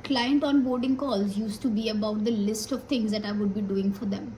Client onboarding calls used to be about the list of things that I would be doing for them.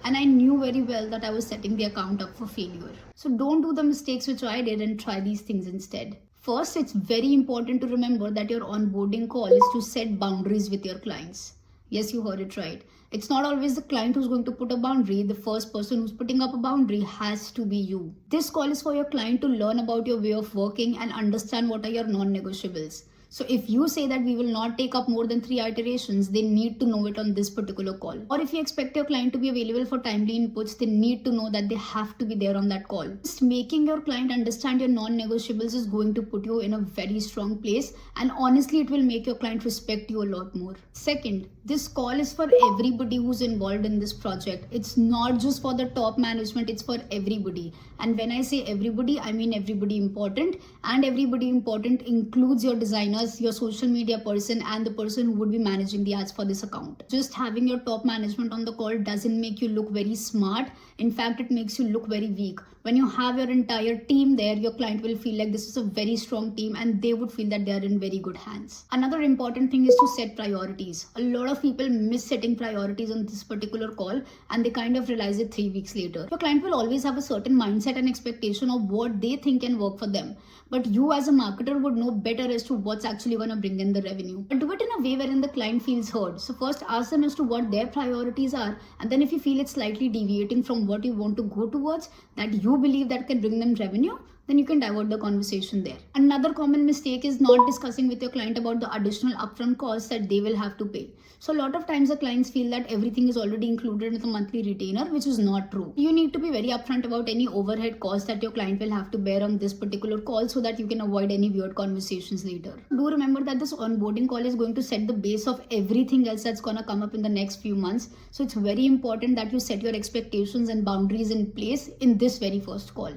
And I knew very well that I was setting the account up for failure. So don't do the mistakes which I did and try these things instead. First, it's very important to remember that your onboarding call is to set boundaries with your clients. Yes, you heard it right. It's not always the client who's going to put a boundary. The first person who's putting up a boundary has to be you. This call is for your client to learn about your way of working and understand what are your non-negotiables. So if you say that we will not take up more than 3 iterations, they need to know it on this particular call. Or if you expect your client to be available for timely inputs, they need to know that they have to be there on that call. Just making your client understand your non-negotiables is going to put you in a very strong place, and honestly it will make your client respect you a lot more. Second, this call is for everybody who's involved in this project. It's not just for the top management, it's for everybody. And when I say everybody, I mean everybody important, and everybody important includes your designer, your social media person, and the person who would be managing the ads for this account. Just having your top management on the call doesn't make you look very smart. In fact, it makes you look very weak. When you have your entire team there, your client will feel like this is a very strong team and they would feel that they are in very good hands. Another important thing is to set priorities. A lot of people miss setting priorities on this particular call and they kind of realize it 3 weeks later. Your client will always have a certain mindset and expectation of what they think can work for them. But you as a marketer would know better as to what's actually going to bring in the revenue. But do it in a way wherein the client feels heard. So first ask them as to what their priorities are, and then if you feel it's slightly deviating from what you want to go towards, that you believe that can bring them revenue, then you can divert the conversation there. Another common mistake is not discussing with your client about the additional upfront costs that they will have to pay. So a lot of times the clients feel that everything is already included in the monthly retainer, which is not true. You need to be very upfront about any overhead costs that your client will have to bear on this particular call so that you can avoid any weird conversations later. Do remember that this onboarding call is going to set the base of everything else that's going to come up in the next few months. So it's very important that you set your expectations and boundaries in place in this very first call.